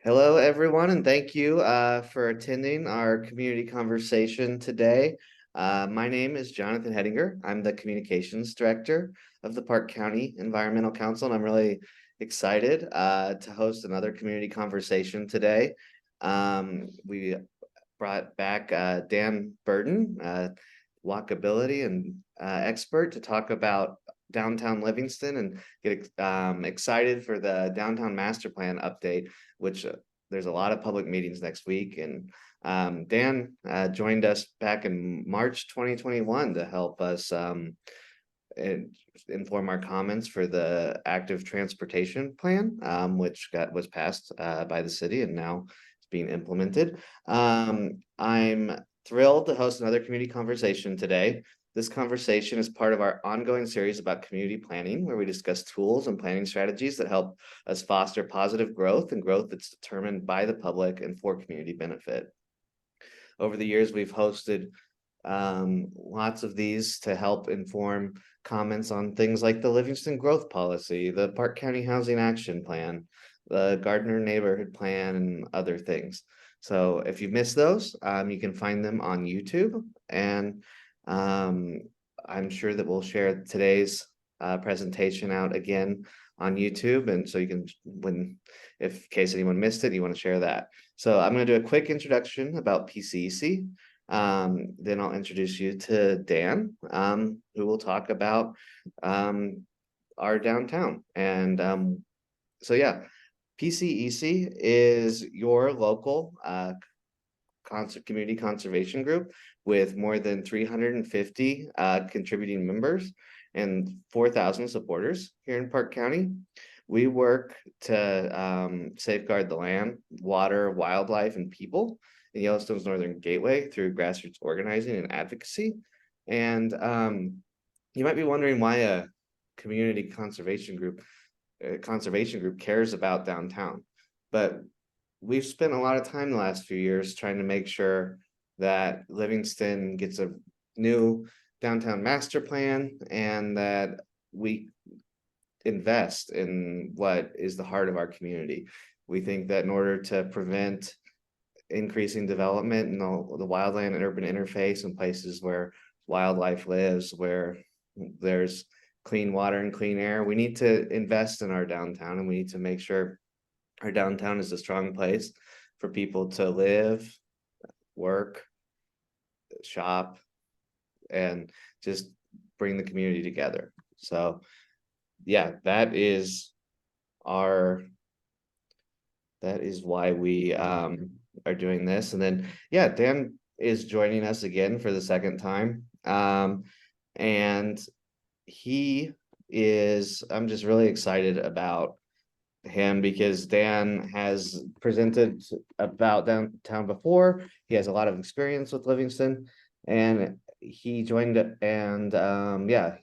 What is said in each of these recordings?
Hello, everyone, and thank you for attending our community conversation today. My name is Jonathan Hedinger. I'm the Communications Director of the Park County Environmental Council, and I'm really excited to host another community conversation today. We brought back Dan Burden, Walkability and expert, to talk about downtown Livingston and get excited for the downtown master plan update, which there's a lot of public meetings next week. And Dan joined us back in March 2021 to help us inform our comments for the active transportation plan, which was passed by the city and now it's being implemented. I'm thrilled to host another community conversation today. This conversation is part of our ongoing series about community planning, where we discuss tools and planning strategies that help us foster positive growth and growth that's determined by the public and for community benefit. Over the years, we've hosted lots of these to help inform comments on things like the Livingston Growth Policy, the Park County Housing Action Plan, the Gardner Neighborhood Plan, and other things. So if you missed those, you can find them on YouTube, and I'm sure that we'll share today's presentation out again on YouTube, and so you can, if in case anyone missed it, you want to share that. So I'm going to do a quick introduction about PCEC. Then I'll introduce you to Dan, who will talk about our downtown. And so yeah, PCEC is your local community conservation group with more than 350 contributing members and 4,000 supporters here in Park County. We work to safeguard the land, water, wildlife, and people in Yellowstone's Northern Gateway through grassroots organizing and advocacy. And you might be wondering why a community conservation group cares about downtown. But we've spent a lot of time the last few years trying to make sure that Livingston gets a new downtown master plan and that we invest in what is the heart of our community. We think that in order to prevent increasing development in the wildland and urban interface in places where wildlife lives, where there's clean water and clean air, we need to invest in our downtown, and we need to make sure our downtown is a strong place for people to live, work, shop, and just bring the community together. So yeah, that is why we are doing this. And then yeah, Dan is joining us again for the second time. And I'm just really excited about him because Dan has presented about downtown before. He has a lot of experience with Livingston, and he joined, and yeah,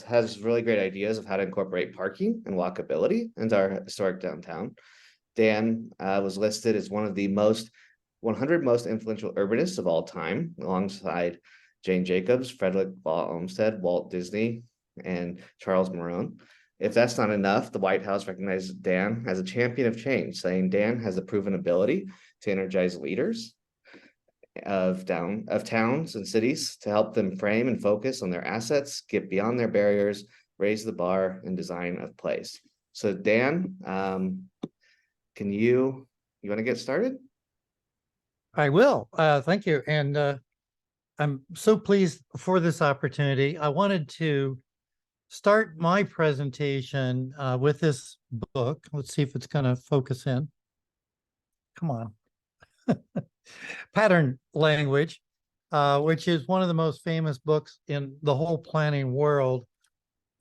has really great ideas of how to incorporate parking and walkability into our historic downtown. Dan was listed as one of the 100 most influential urbanists of all time, alongside Jane Jacobs, Frederick Law Olmsted, Walt Disney, and Charles Maroon. If that's not enough, the White House recognized Dan as a champion of change, saying Dan has a proven ability to energize leaders of towns and cities to help them frame and focus on their assets, get beyond their barriers, raise the bar, and design a place. So Dan, can you want to get started? I will. Thank you. And I'm so pleased for this opportunity. I wanted to start my presentation with this book. Let's see if it's going to focus in. Come on. Pattern Language, which is one of the most famous books in the whole planning world.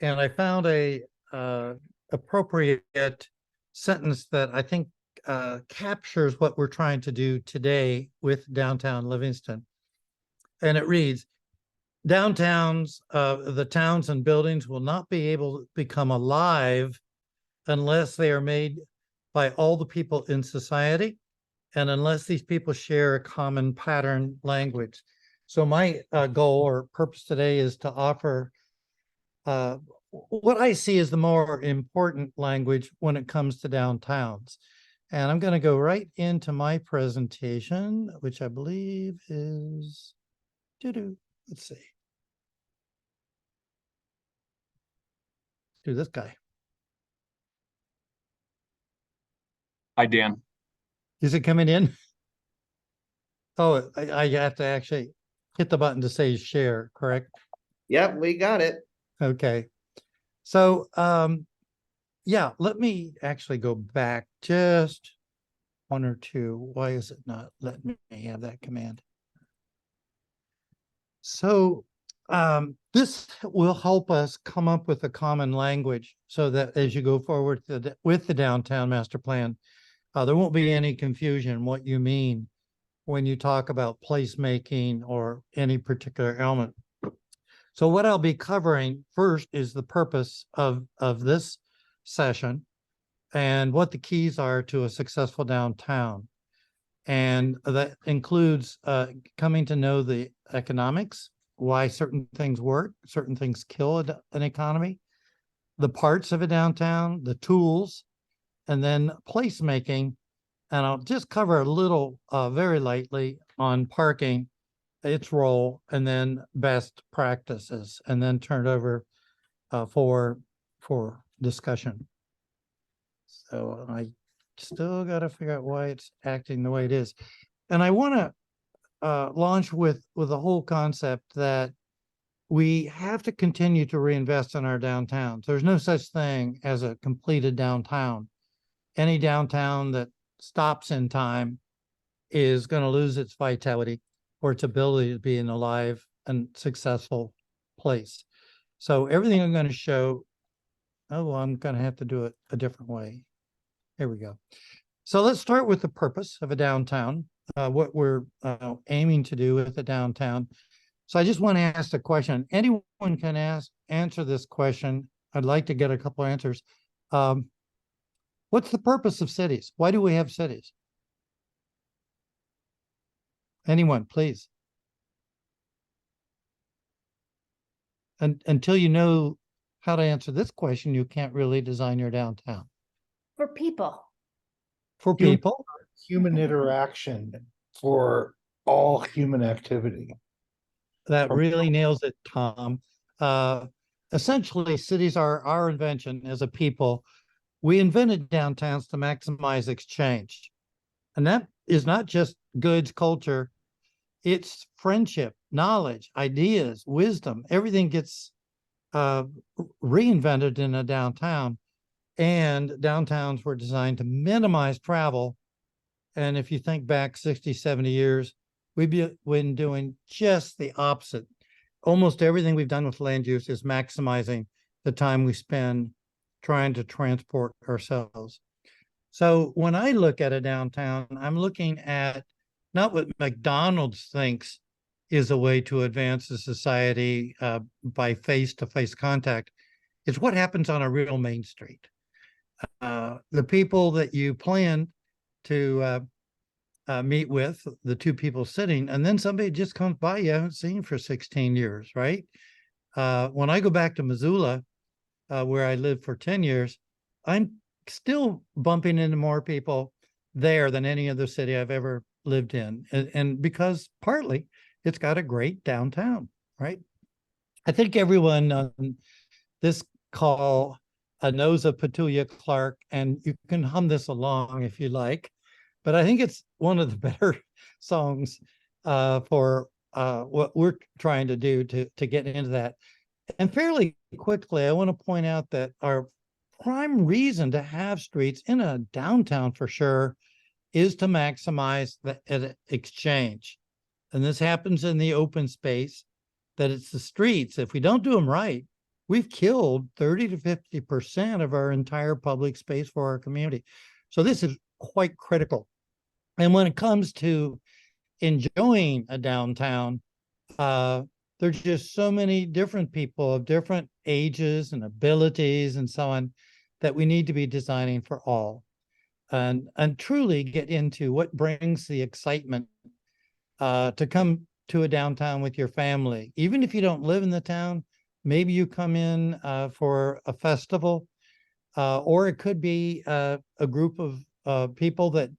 And I found a appropriate sentence that I think captures what we're trying to do today with downtown Livingston. And it reads, downtowns, the towns and buildings will not be able to become alive unless they are made by all the people in society and unless these people share a common pattern language. So my goal or purpose today is to offer what I see as the more important language when it comes to downtowns. And I'm going to go right into my presentation, which I believe is, let's see. Do this guy. Hi, Dan. Is it coming in? Oh, I have to actually hit the button to say share, correct? Yep, we got it. Okay. So, yeah, let me actually go back just one or two. Why is it not letting me have that command? So, this will help us come up with a common language so that as you go forward with the downtown master plan, there won't be any confusion what you mean when you talk about placemaking or any particular element. So what I'll be covering first is the purpose of this session and what the keys are to a successful downtown. And that includes coming to know the economics, why certain things work, certain things kill an economy, the parts of a downtown, the tools, and then placemaking. And I'll just cover a little, very lightly on parking, its role, and then best practices, and then turn it over for discussion. So I still got to figure out why it's acting the way it is. And I want to launch with the whole concept that we have to continue to reinvest in our downtowns. There's no such thing as a completed downtown. Any downtown that stops in time is going to lose its vitality or its ability to be an alive and successful place. So everything I'm going to show, oh, well, I'm going to have to do it a different way. Here we go. So let's start with the purpose of a downtown, what we're aiming to do with the downtown. So I just want to ask the question. Anyone can answer this question. I'd like to get a couple of answers. What's the purpose of cities? Why do we have cities? Anyone, please. And until you know how to answer this question, you can't really design your downtown. For people. For people? Human interaction for all human activity. That really nails it, Tom. Essentially, cities are our invention as a people. We invented downtowns to maximize exchange. And that is not just goods, culture, it's friendship, knowledge, ideas, wisdom. Everything gets reinvented in a downtown. And downtowns were designed to minimize travel. And if you think back 60, 70 years, we've been doing just the opposite. Almost everything we've done with land use is maximizing the time we spend trying to transport ourselves. So when I look at a downtown, I'm looking at not what McDonald's thinks is a way to advance the society by face-to-face contact. It's what happens on a real main street. The people that you plan to meet with, the two people sitting, and then somebody just comes by you haven't seen for 16 years, right? When I go back to Missoula, where I lived for 10 years, I'm still bumping into more people there than any other city I've ever lived in. And because partly it's got a great downtown, right? I think everyone on this call knows of Petulia Clark, and you can hum this along if you like. But I think it's one of the better songs for what we're trying to do to get into that. And fairly quickly, I want to point out that our prime reason to have streets in a downtown for sure is to maximize the exchange. And this happens in the open space, that it's the streets. If we don't do them right, we've killed 30 to 50% of our entire public space for our community. So this is quite critical. And when it comes to enjoying a downtown, there's just so many different people of different ages and abilities and so on that we need to be designing for all, and truly get into what brings the excitement to come to a downtown with your family. Even if you don't live in the town, maybe you come in for a festival, or it could be a group of people that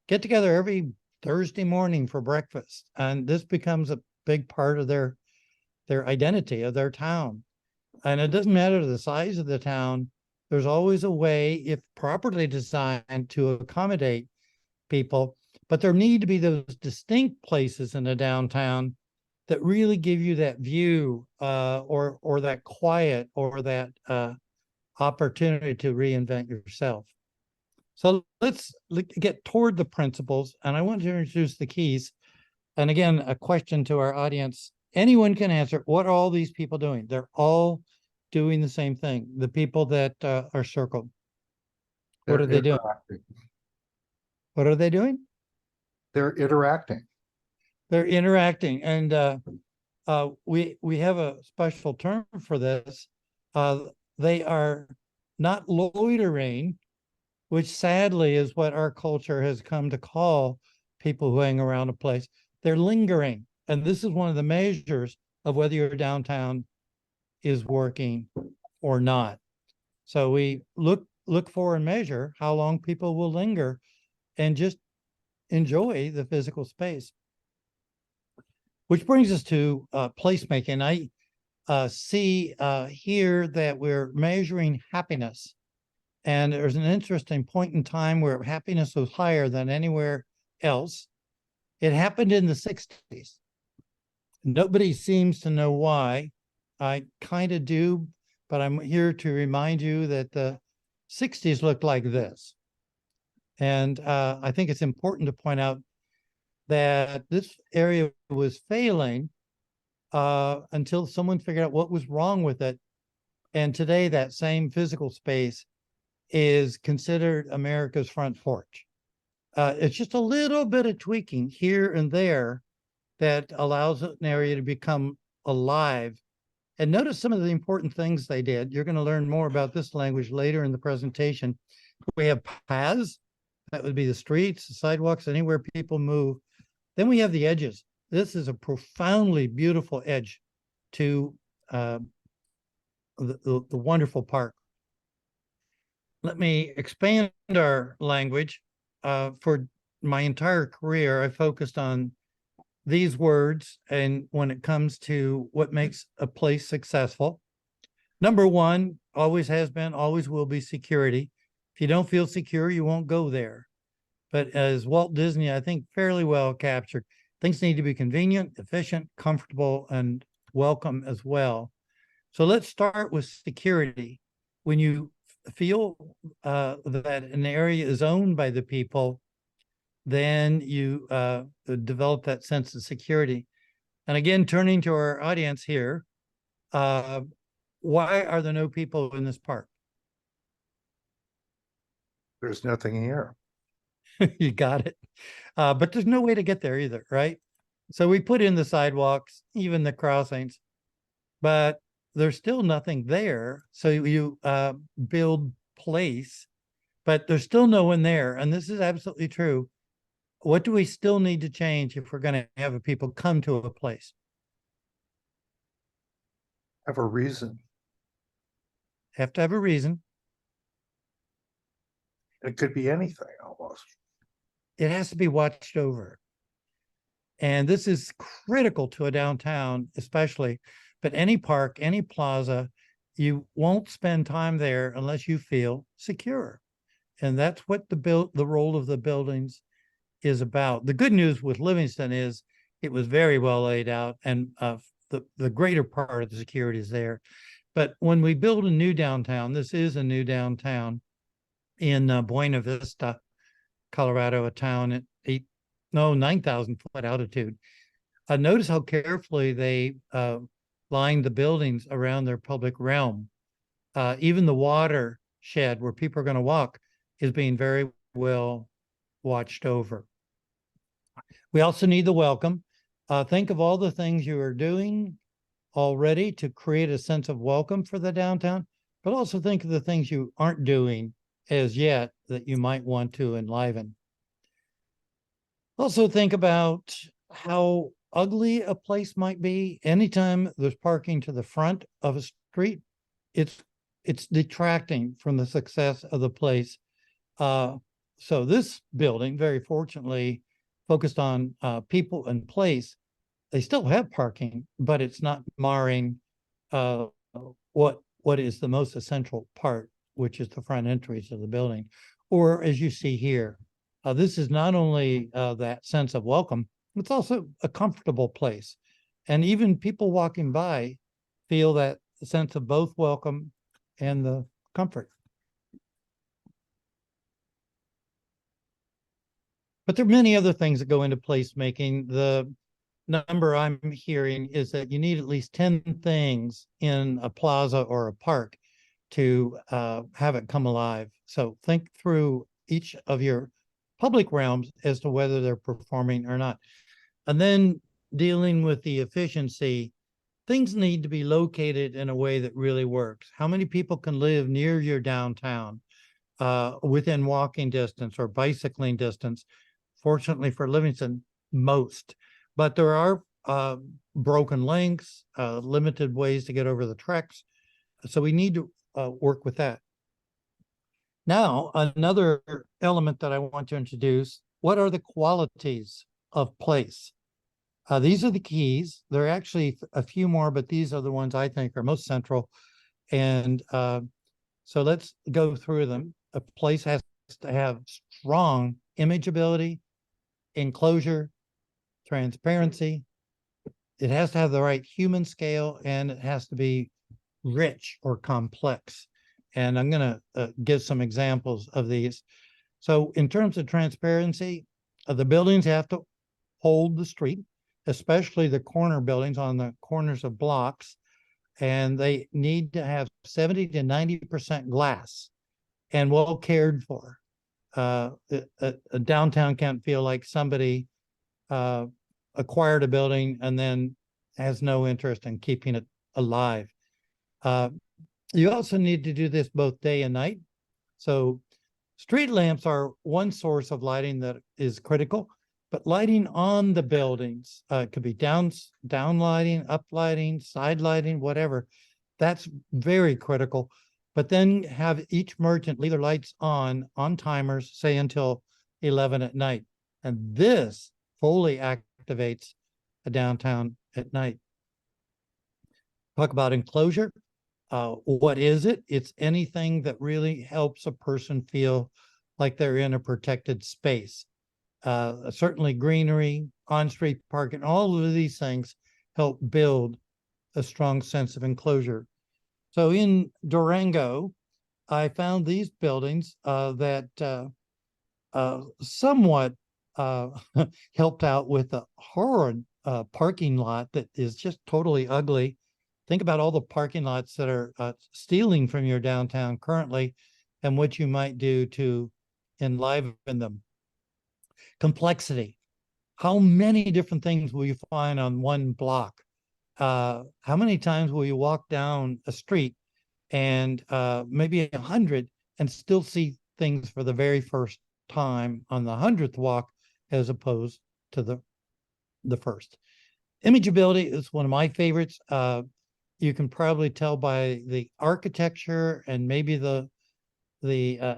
get together every Thursday morning for breakfast, and this becomes a big part of their identity of their town. And it doesn't matter the size of the town, there's always a way, if properly designed, to accommodate people. But there need to be those distinct places in the downtown that really give you that view, or that quiet, or that opportunity to reinvent yourself. So let's get toward the principles, and I want to introduce the keys. And again, a question to our audience. Anyone can answer. What are all these people doing? They're all doing the same thing. The people that are circled. What are they doing? What are they doing? They're interacting. They're interacting, and we have a special term for this. They are not loitering, which sadly is what our culture has come to call people who hang around a place. They're lingering, and this is one of the measures of whether your downtown is working or not. So we look for and measure how long people will linger and just enjoy the physical space. Which brings us to placemaking. I see here that we're measuring happiness. And there's an interesting point in time where happiness was higher than anywhere else. It happened in the 60s. Nobody seems to know why. I kind of do, but I'm here to remind you that the 60s looked like this. And I think it's important to point out that this area was failing until someone figured out what was wrong with it. And today that same physical space is considered America's front porch. It's just a little bit of tweaking here and there that allows an area to become alive. And notice some of the important things they did. You're going to learn more about this language later in the presentation. We have paths. That would be the streets, the sidewalks, anywhere people move. Then we have the edges. This is a profoundly beautiful edge to the wonderful park. Let me expand our language. For my entire career, I focused on these words, and when it comes to what makes a place successful, number one always has been, always will be security. If you don't feel secure, you won't go there. But as Walt Disney, I think, fairly well captured, things need to be convenient, efficient, comfortable, and welcome as well. So let's start with security. When you feel that an area is owned by the people, then you develop that sense of security. And again, turning to our audience here, why are there no people in this park? There's nothing here. You got it. But there's no way to get there either, right? So we put in the sidewalks, even the crossings, but there's still nothing there. So you build place, but there's still no one there. And this is absolutely true. What do we still need to change if we're going to have people come to a place? Have a reason. Have to have a reason. It could be anything almost. It has to be watched over. And this is critical to a downtown, especially, but any park, any plaza, you won't spend time there unless you feel secure. And that's what the role of the buildings is about. The good news with Livingston is it was very well laid out, and the greater part of the security is there. But when we build a new downtown, this is a new downtown in Buena Vista, Colorado, a town at 9,000 foot altitude. Notice how carefully they lined the buildings around their public realm. Even the water shed where people are going to walk is being very well watched over. We also need the welcome. Think of all the things you are doing already to create a sense of welcome for the downtown, but also think of the things you aren't doing as yet that you might want to enliven. Also think about how ugly a place might be. Anytime there's parking to the front of a street, it's detracting from the success of the place. So this building, very fortunately, focused on people and place. They still have parking, but it's not marring uh, what is the most essential part, which is the front entry to the building. Or as you see here, this is not only that sense of welcome, it's also a comfortable place. And even people walking by feel that sense of both welcome and the comfort. But there are many other things that go into placemaking. The number I'm hearing is that you need at least 10 things in a plaza or a park to have it come alive. So think through each of your public realms as to whether they're performing or not. And then dealing with the efficiency, things need to be located in a way that really works. How many people can live near your downtown, within walking distance or bicycling distance? Fortunately for Livingston, most. But there are broken links, limited ways to get over the treks. So we need to work with that. Now, another element that I want to introduce, what are the qualities of place? These are the keys. There are actually a few more, but these are the ones I think are most central. And so let's go through them. A place has to have strong imageability, enclosure, transparency. It has to have the right human scale, and it has to be rich or complex. And I'm going to give some examples of these. So in terms of transparency, the buildings have to hold the street, especially the corner buildings on the corners of blocks. And they need to have 70 to 90% glass and well cared for. A downtown can't feel like somebody acquired a building and then has no interest in keeping it alive. You also need to do this both day and night. So street lamps are one source of lighting that is critical, but lighting on the buildings could be down lighting, up lighting, side lighting, whatever. That's very critical. But then have each merchant leave their lights on timers, say until 11 at night. And this fully activates a downtown at night. Talk about enclosure. What is it? It's anything that really helps a person feel like they're in a protected space. Certainly greenery, on-street parking, all of these things help build a strong sense of enclosure. So in Durango, I found these buildings that somewhat helped out with a horrid parking lot that is just totally ugly. Think about all the parking lots that are stealing from your downtown currently and what you might do to enliven them. Complexity. How many different things will you find on one block? How many times will you walk down a street and maybe 100 and still see things for the very first time on the 100th walk as opposed to the first? Imageability is one of my favorites. You can probably tell by the architecture and maybe the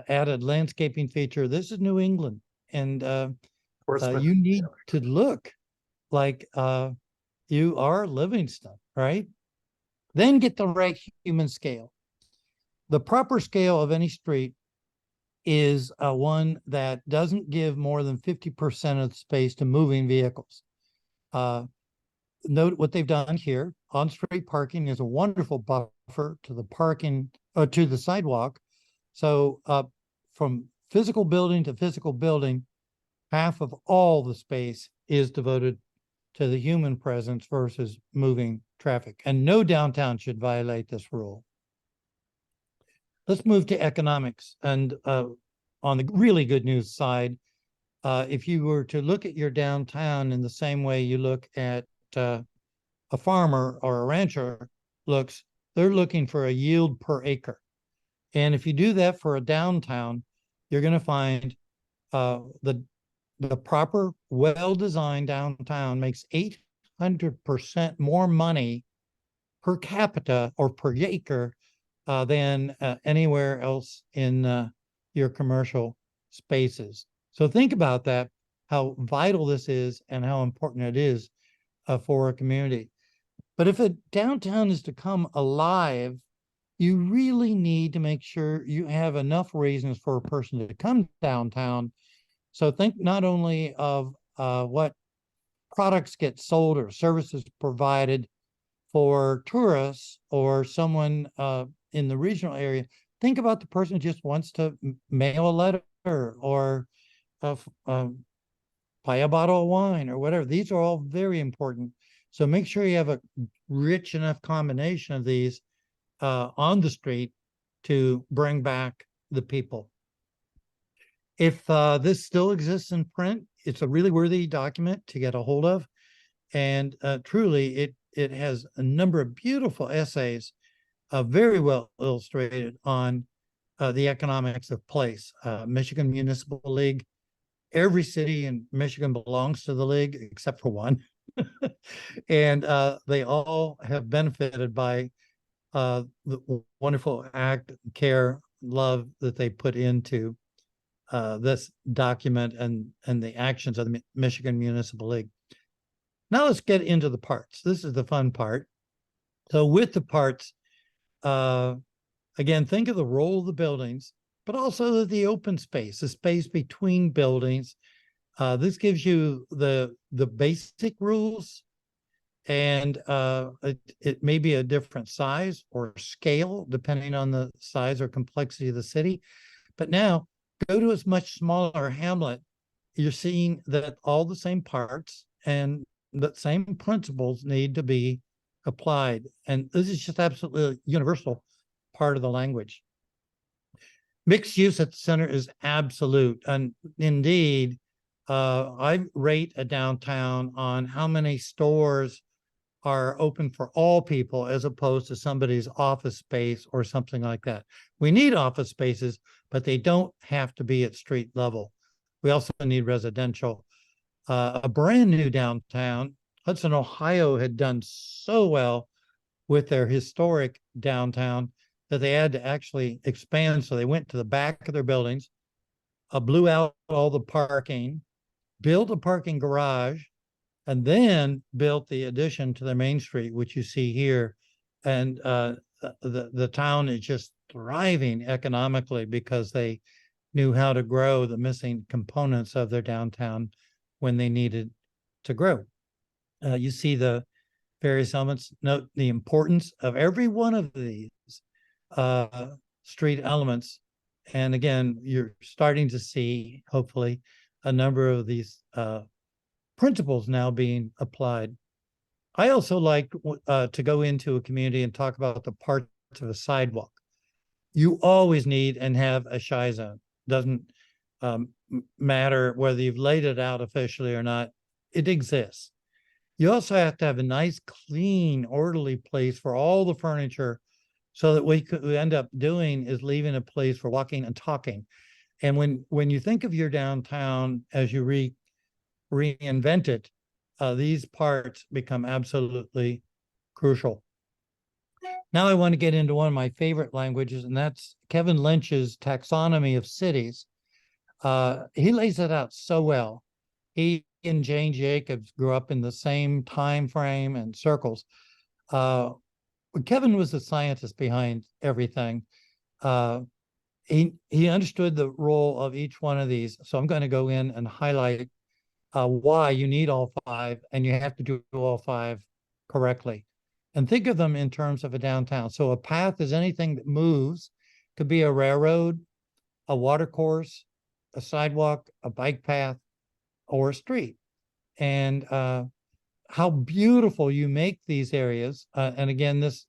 added landscaping feature. This is New England, and you need to look like you are Livingston, right? Then get the right human scale. The proper scale of any street is one that doesn't give more than 50% of the space to moving vehicles. Note what they've done here. On-street parking is a wonderful buffer to the parking to the sidewalk. So from physical building to physical building, half of all the space is devoted to the human presence versus moving traffic. And no downtown should violate this rule. Let's move to economics. And on the really good news side, if you were to look at your downtown in the same way you look at a farmer or a rancher looks, they're looking for a yield per acre. And if you do that for a downtown, you're going to find the proper, well-designed downtown makes 800% more money per capita or per acre than anywhere else in your commercial spaces. So think about that, how vital this is and how important it is for a community. But if a downtown is to come alive, you really need to make sure you have enough reasons for a person to come downtown. So think not only of what products get sold or services provided for tourists or someone in the regional area. Think about the person who just wants to mail a letter or buy a bottle of wine or whatever. These are all very important. So make sure you have a rich enough combination of these on the street to bring back the people. If this still exists in print, it's a really worthy document to get a hold of. And truly, it has a number of beautiful essays, very well illustrated on the economics of place. Michigan Municipal League, every city in Michigan belongs to the league except for one. And they all have benefited by the wonderful act, care, love that they put into this document and the actions of the Michigan Municipal League. Now let's get into the parts. This is the fun part. So with the parts, again, think of the role of the buildings, but also the open space, the space between buildings. This gives you the basic rules, and it may be a different size or scale depending on the size or complexity of the city. But now go to a much smaller hamlet. You're seeing that all the same parts and the same principles need to be applied. And this is just absolutely universal part of the language. Mixed use at the center is absolute. And indeed, I rate a downtown on how many stores are open for all people as opposed to somebody's office space or something like that. We need office spaces, but they don't have to be at street level. We also need residential. A brand new downtown, Hudson, Ohio had done so well with their historic downtown that they had to actually expand. So they went to the back of their buildings, blew out all the parking, built a parking garage, and then built the addition to the main street, which you see here. And the town is just thriving economically because they knew how to grow the missing components of their downtown when they needed to grow. You see the various elements. Note the importance of every one of these street elements. And again, you're starting to see, hopefully, a number of these principles now being applied. I also like to go into a community and talk about the parts of a sidewalk. You always need and have a shy zone. Doesn't matter whether you've laid it out officially or not, it exists. You also have to have a nice, clean, orderly place for all the furniture so that we end up doing is leaving a place for walking and talking. And when you think of your downtown as you reinvent it, these parts become absolutely crucial. Now I want to get into one of my favorite languages, and that's Kevin Lynch's taxonomy of cities. He lays it out so well. He and Jane Jacobs grew up in the same time frame and circles. Kevin was the scientist behind everything. He understood the role of each one of these. So I'm going to go in and highlight why you need all five, and you have to do all five correctly. And think of them in terms of a downtown. So a path is anything that moves. Could be a railroad, a water course, a sidewalk, a bike path, or a street. And how beautiful you make these areas. And again, this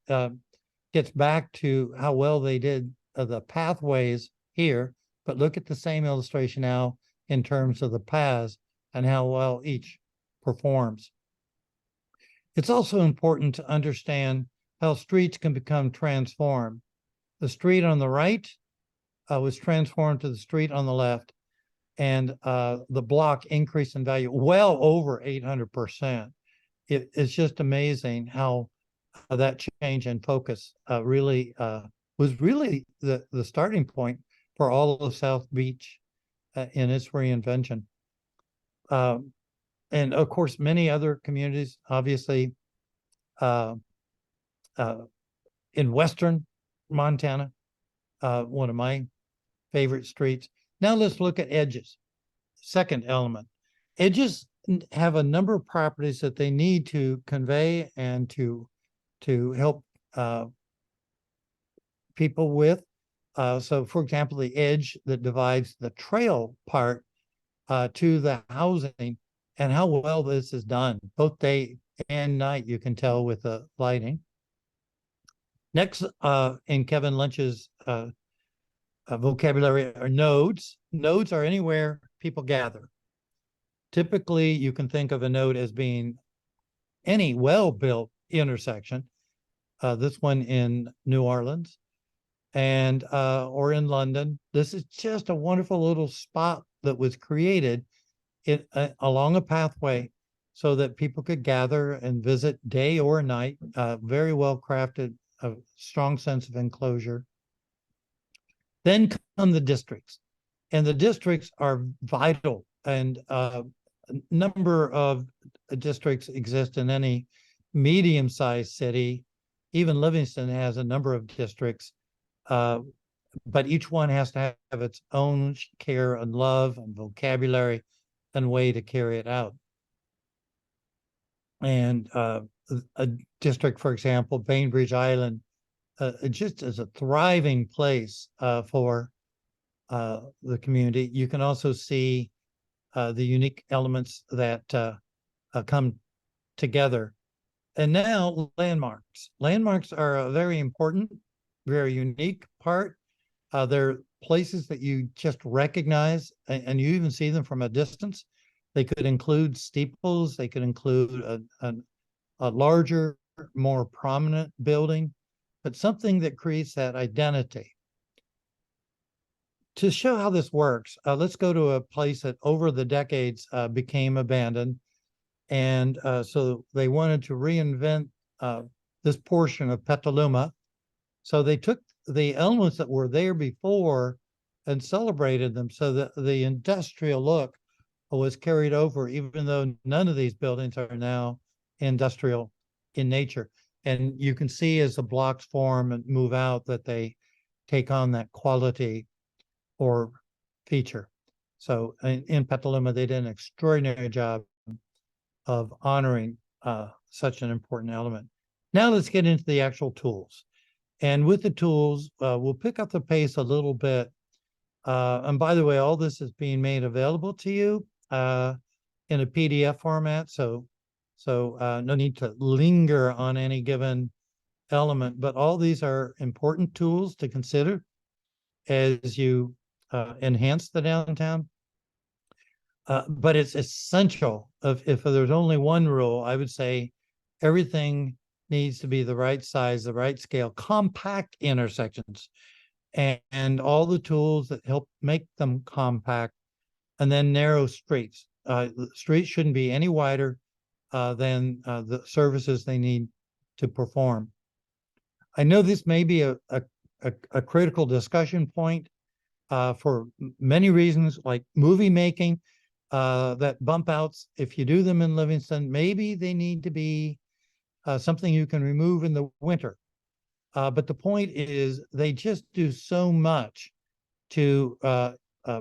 gets back to how well they did the pathways here, but look at the same illustration now in terms of the paths and how well each performs. It's also important to understand how streets can become transformed. The street on the right was transformed to the street on the left, and the block increased in value well over 800%. It's just amazing how that change in focus really was really the starting point for all of South Beach in its reinvention. And of course, many other communities, obviously, in Western Montana, one of my favorite streets. Now let's look at edges. Second element. Edges have a number of properties that they need to convey and to help people with. So for example, the edge that divides the trail part to the housing, and how well this is done, both day and night, you can tell with the lighting. Next, in Kevin Lynch's vocabulary are nodes. Nodes are anywhere people gather. Typically, you can think of a node as being any well-built intersection. This one in New Orleans and or in London. This is just a wonderful little spot that was created along a pathway so that people could gather and visit day or night. Very well crafted, a strong sense of enclosure. Then come the districts, and the districts are vital, and a number of districts exist in any medium-sized city. Even Livingston has a number of districts, but each one has to have its own care and love and vocabulary and way to carry it out. And a district, for example, Bainbridge Island, just as a thriving place for the community. You can also see the unique elements that come together. And now landmarks. Landmarks are a very important, very unique part. They're places that you just recognize, and you even see them from a distance. They could include steeples. They could include a larger, more prominent building, but something that creates that identity. To show how this works, let's go to a place that over the decades became abandoned. And so they wanted to reinvent this portion of Petaluma. So they took the elements that were there before and celebrated them so that the industrial look was carried over, even though none of these buildings are now industrial in nature. And you can see as the blocks form and move out that they take on that quality or feature. So in Petaluma, they did an extraordinary job of honoring such an important element. Now let's get into the actual tools. And with the tools, we'll pick up the pace a little bit. And by the way, all this is being made available to you in a PDF format. So no need to linger on any given element, but all these are important tools to consider as you enhance the downtown. But it's essential. If there's only one rule, I would say everything needs to be the right size, the right scale, compact intersections, and all the tools that help make them compact, and then narrow streets. The streets shouldn't be any wider than the services they need to perform. I know this may be a critical discussion point for many reasons, like movie making, that bump outs, if you do them in Livingston, maybe they need to be something you can remove in the winter. But the point is they just do so much to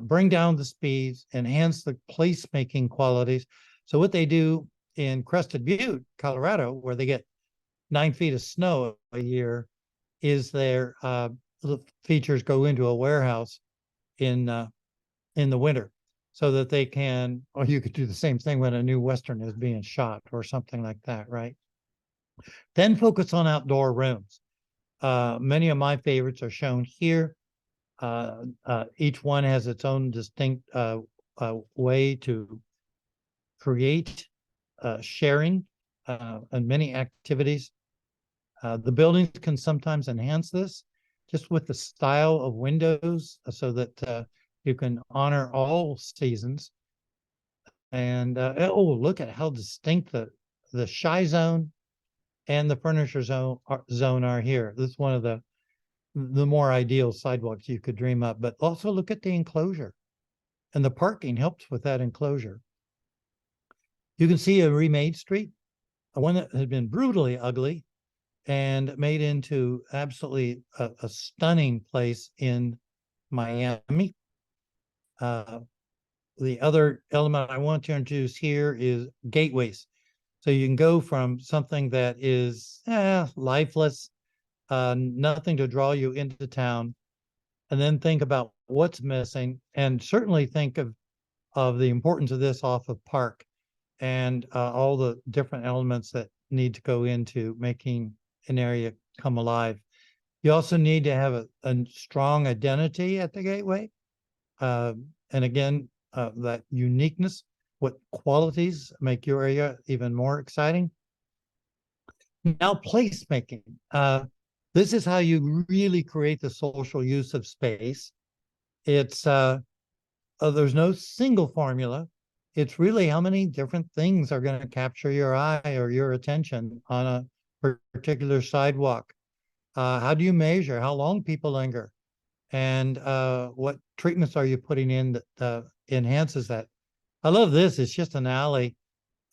bring down the speeds, enhance the placemaking qualities. So what they do in Crested Butte, Colorado, where they get 9 feet of snow a year, is their the features go into a warehouse in the winter, so that they can, or you could do the same thing when a new Western is being shot or something like that, right? Then focus on outdoor rooms. Many of my favorites are shown here. Each one has its own distinct way to create sharing and many activities. The buildings can sometimes enhance this just with the style of windows so that you can honor all seasons. And oh, look at how distinct the shy zone and the furniture zone are here. This is one of the more ideal sidewalks you could dream up. But also look at the enclosure. and the parking helps with that enclosure. You can see a remade street, one that had been brutally ugly and made into absolutely a stunning place in Miami. The other element I want to introduce here is gateways. So you can go from something that is lifeless, nothing to draw you into town, and then think about what's missing, and certainly think of the importance of this off of Park and all the different elements that need to go into making an area come alive. You also need to have a strong identity at the gateway. And again, that uniqueness, what qualities make your area even more exciting. Now, placemaking. This is how you really create the social use of space. It's there's no single formula. It's really how many different things are going to capture your eye or your attention on a particular sidewalk. How do you measure how long people linger? And what treatments are you putting in that enhances that? I love this. It's just an alley,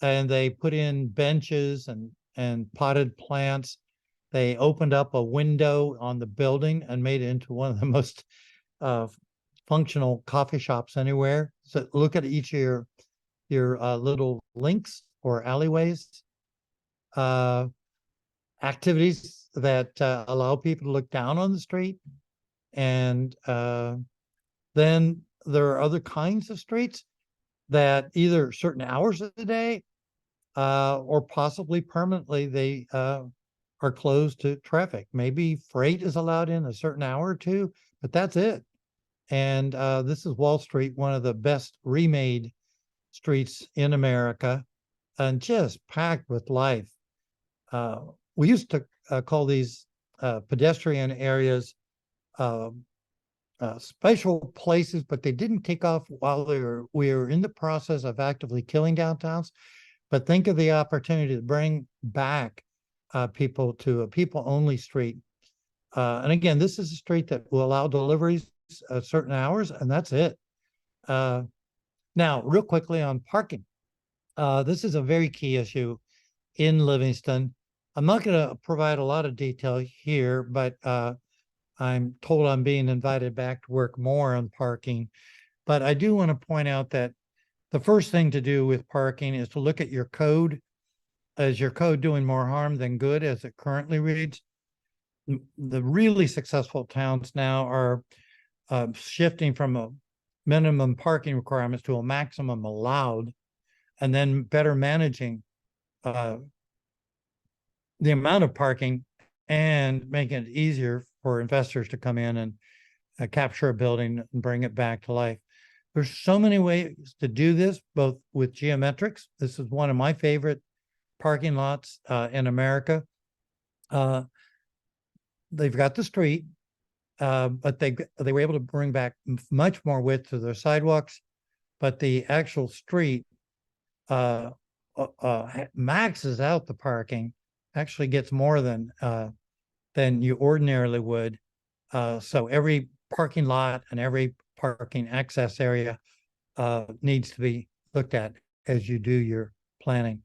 and they put in benches and potted plants. They opened up a window on the building and made it into one of the most functional coffee shops anywhere. So look at each of your little links or alleyways. Activities that allow people to look down on the street. And then there are other kinds of streets that either certain hours of the day or possibly permanently they are closed to traffic. Maybe freight is allowed in a certain hour or two, but that's it. And this is Wall Street, one of the best remade streets in America, and just packed with life. We used to call these pedestrian areas special places, but they didn't kick off while we were in the process of actively killing downtowns. But think of the opportunity to bring back people to a people-only street. And again, this is a street that will allow deliveries at certain hours, and that's it. Now, real quickly on parking. This is a very key issue in Livingston. I'm not going to provide a lot of detail here, but I'm told I'm being invited back to work more on parking. But I do want to point out that the first thing to do with parking is to look at your code. Is your code doing more harm than good as it currently reads? The really successful towns now are shifting from a minimum parking requirements to a maximum allowed, and then better managing the amount of parking and making it easier for investors to come in and capture a building and bring it back to life. There's so many ways to do this, both with geometrics. This is one of my favorite parking lots in America. They've got the street, but they were able to bring back much more width to their sidewalks, but the actual street maxes out the parking, actually gets more than you ordinarily would. So every parking lot and every parking access area needs to be looked at as you do your planning.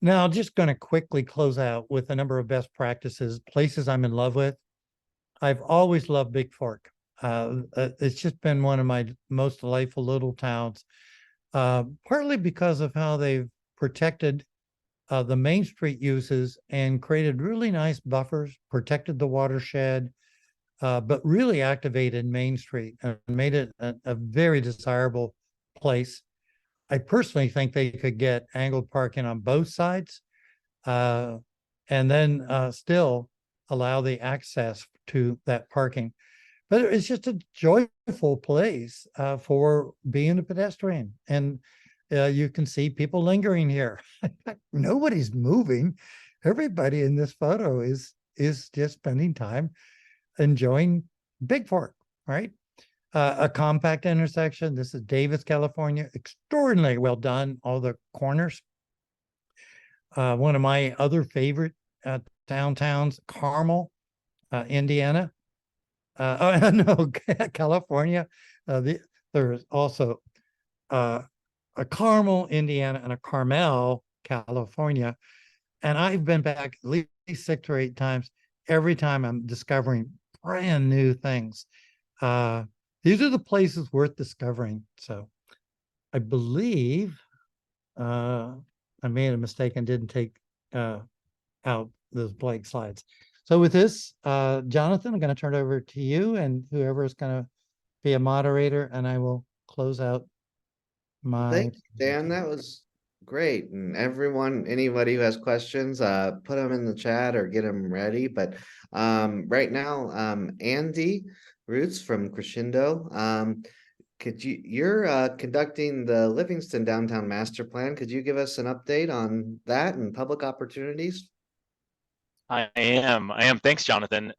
Now, just going to quickly close out with a number of best practices, places I'm in love with. I've always loved Big Fork. It's just been one of my most delightful little towns, partly because of how they've protected the Main Street uses and created really nice buffers, protected the watershed, but really activated Main Street and made it a very desirable place. I personally think they could get angled parking on both sides and then still allow the access to that parking. But it's just a joyful place for being a pedestrian. And you can see people lingering here. Nobody's moving. Everybody in this photo is just spending time enjoying Big Fork, right? A compact intersection. This is Davis, California. Extraordinarily well done. All the corners. One of my other favorite downtowns, Carmel, Indiana. Oh no, California. The there's also a Carmel, Indiana, and a Carmel, California. And I've been back at least 6 or 8 times. Every time I'm discovering brand new things. These are the places worth discovering. So I believe I made a mistake and didn't take out those blank slides. So with this, Jonathan, I'm going to turn it over to you and whoever is going to be a moderator, and I will close out my. Thank you, Dan. That was great. And everyone, anybody who has questions, put them in the chat or get them ready. But right now, Andy Roots from Crescendo, you're conducting the Livingston Downtown Master Plan. Could you give us an update on that and public opportunities? I am. Thanks, Jonathan.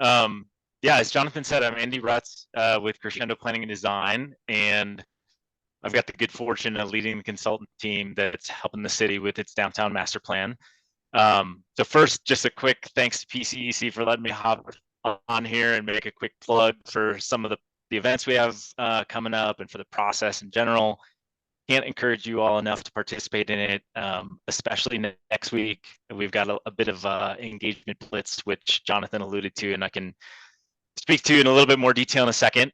Yeah, as Jonathan said, I'm Andy Rutz with Crescendo Planning and Design, and I've got the good fortune of leading the consultant team that's helping the city with its downtown master plan. So first, just a quick thanks to PCEC for letting me hop on here and make a quick plug for some of the events we have coming up and for the process in general. Can't encourage you all enough to participate in it, especially next week. We've got a bit of engagement blitz, which Jonathan alluded to, and I can speak to in a little bit more detail in a second.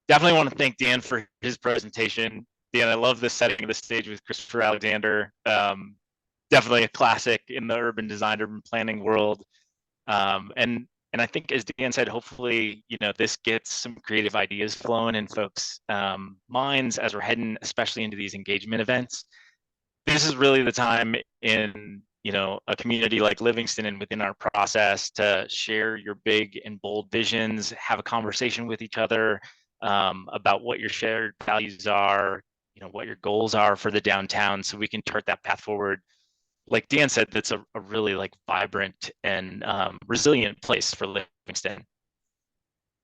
Definitely want to thank Dan for his presentation. Dan, I love the setting of the stage with Christopher Alexander. Definitely a classic in the urban design, urban planning world. And I think, as Dan said, hopefully, this gets some creative ideas flowing in folks' minds as we're heading, especially into these engagement events. This is really the time in, a community like Livingston and within our process to share your big and bold visions, have a conversation with each other about what your shared values are, what your goals are for the downtown, so we can chart that path forward. Like Dan said, that's a really vibrant and resilient place for Livingston.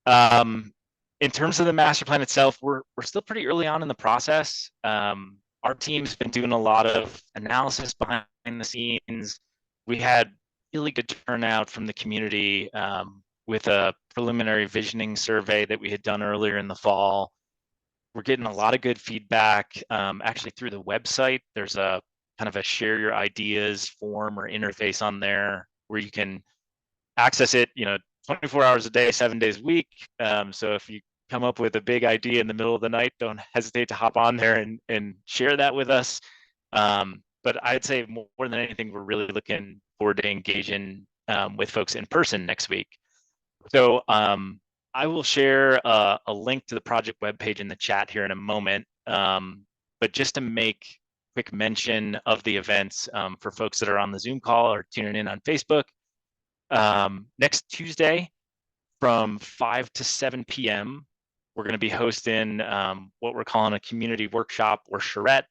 In terms of the master plan itself, we're still pretty early on in the process. Our team's been doing a lot of analysis behind the scenes. We had really good turnout from the community with a preliminary visioning survey that we had done earlier in the fall. We're getting a lot of good feedback actually through the website. There's a kind of a share your ideas form or interface on there where you can access it, 24 hours a day, 7 days a week. So if you come up with a big idea in the middle of the night, don't hesitate to hop on there and share that with us. But I'd say more than anything, we're really looking forward to engaging with folks in person next week. So I will share a link to the project webpage in the chat here in a moment. But just to make quick mention of the events for folks that are on the Zoom call or tuning in on Facebook. Next Tuesday from 5 to 7 p.m., we're going to be hosting what we're calling a community workshop or charrette.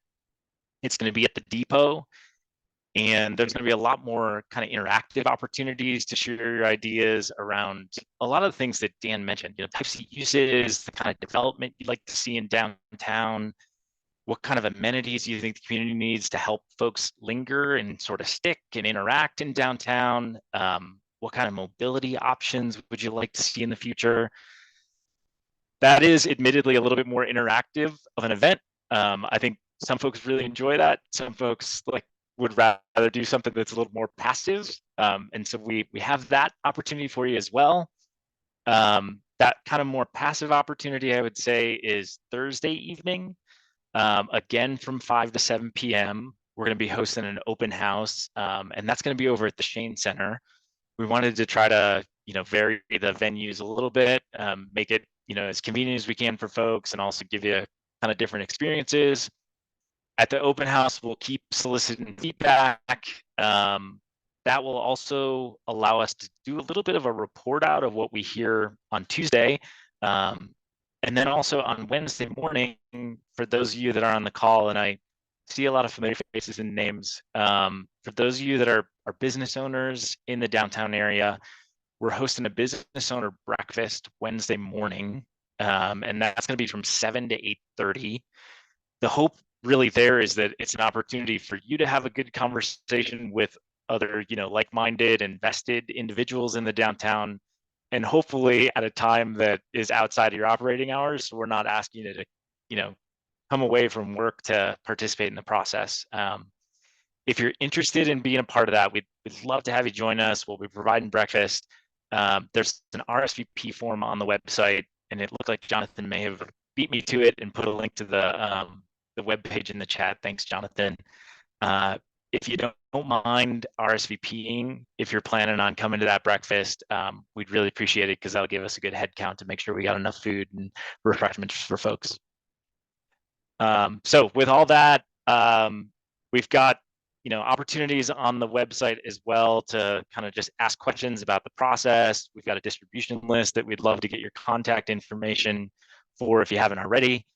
It's going to be at the depot, and there's going to be a lot more kind of interactive opportunities to share your ideas around a lot of the things that Dan mentioned, types of uses, the kind of development you'd like to see in downtown. What kind of amenities do you think the community needs to help folks linger and sort of stick and interact in downtown? What kind of mobility options would you like to see in the future? That is admittedly a little bit more interactive of an event. I think some folks really enjoy that. Some folks would rather do something that's a little more passive. And so we have that opportunity for you as well. That kind of more passive opportunity, I would say, is Thursday evening. Again, from 5 to 7 p.m., we're going to be hosting an open house, and that's going to be over at the Shane Center. We wanted to try to, vary the venues a little bit, make it, as convenient as we can for folks, and also give you kind of different experiences. At the open house, we'll keep soliciting feedback. That will also allow us to do a little bit of a report out of what we hear on Tuesday. And then also on Wednesday morning, for those of you that are on the call, and I see a lot of familiar faces and names, for those of you that are business owners in the downtown area, we're hosting a business owner breakfast Wednesday morning, and that's going to be from 7 to 8:30. The hope really there is that it's an opportunity for you to have a good conversation with other, like-minded, invested individuals in the downtown, and hopefully at a time that is outside of your operating hours. So we're not asking you to come away from work to participate in the process. If you're interested in being a part of that, we'd love to have you join us. We'll be providing breakfast. There's an RSVP form on the website, and it looked like Jonathan may have beat me to it and put a link to the web page in the chat. Thanks, Jonathan. If you don't mind RSVPing, if you're planning on coming to that breakfast, we'd really appreciate it because that'll give us a good head count to make sure we got enough food and refreshments for folks. So with all that, we've got opportunities on the website as well to kind of just ask questions about the process. We've got a distribution list that we'd love to get your contact information for if you haven't already.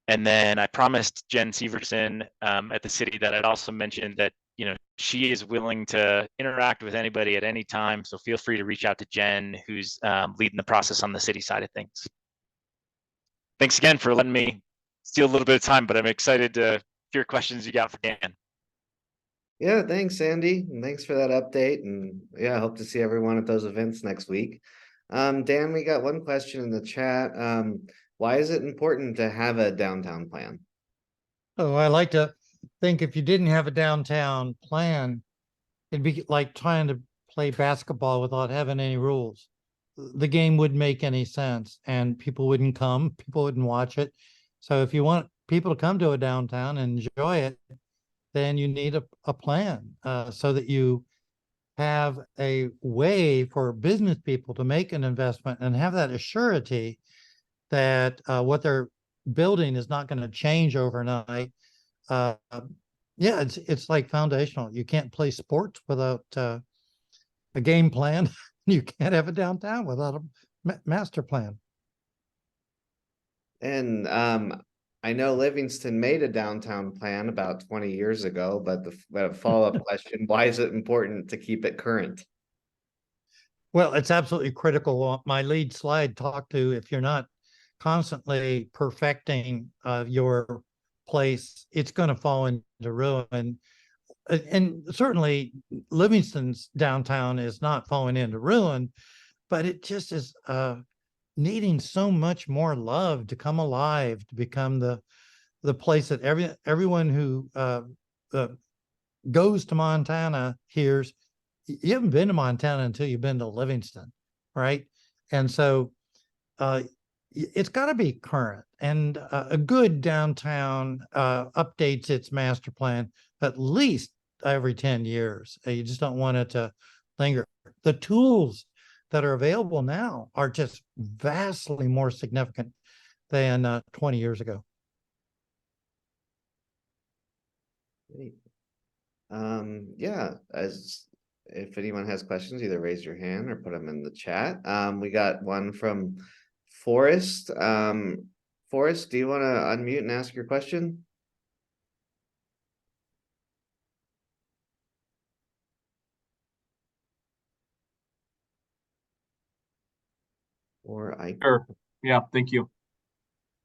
And then I promised Jen Severson at the city that I'd also mentioned that she is willing to interact with anybody at any time. So feel free to reach out to Jen, who's leading the process on the city side of things. Thanks again for letting me steal a little bit of time, but I'm excited to hear questions you got for Dan. Yeah, thanks, Andy, and thanks for that update. And yeah, I hope to see everyone at those events next week. Dan, we got one question in the chat. Why is it important to have a downtown plan? Oh, I like to think if you didn't have a downtown plan, it'd be like trying to play basketball without having any rules. The game wouldn't make any sense and people wouldn't come, people wouldn't watch it. So if you want people to come to a downtown and enjoy it, then you need a plan so that you have a way for business people to make an investment and have that assurity that what they're building is not going to change overnight. Yeah, it's like foundational. You can't play sports without a game plan. You can't have a downtown without a master plan. And I know Livingston made a downtown plan about 20 years ago, but the follow-up question, why is it important to keep it current? Well, it's absolutely critical. My lead slide talked to if you're not constantly perfecting your place, it's going to fall into ruin. And certainly Livingston's downtown is not falling into ruin, but it just is needing so much more love to come alive, to become the place that everyone who goes to Montana hears. You haven't been to Montana until you've been to Livingston, right? And so it's got to be current, and a good downtown updates its master plan at least every 10 years. You just don't want it to linger. The tools that are available now are just vastly more significant than 20 years ago. Great. Yeah, as if anyone has questions, either raise your hand or put them in the chat. We got one from Forrest. Forrest, do you want to unmute and ask your question? Or I Sure. Yeah, thank you.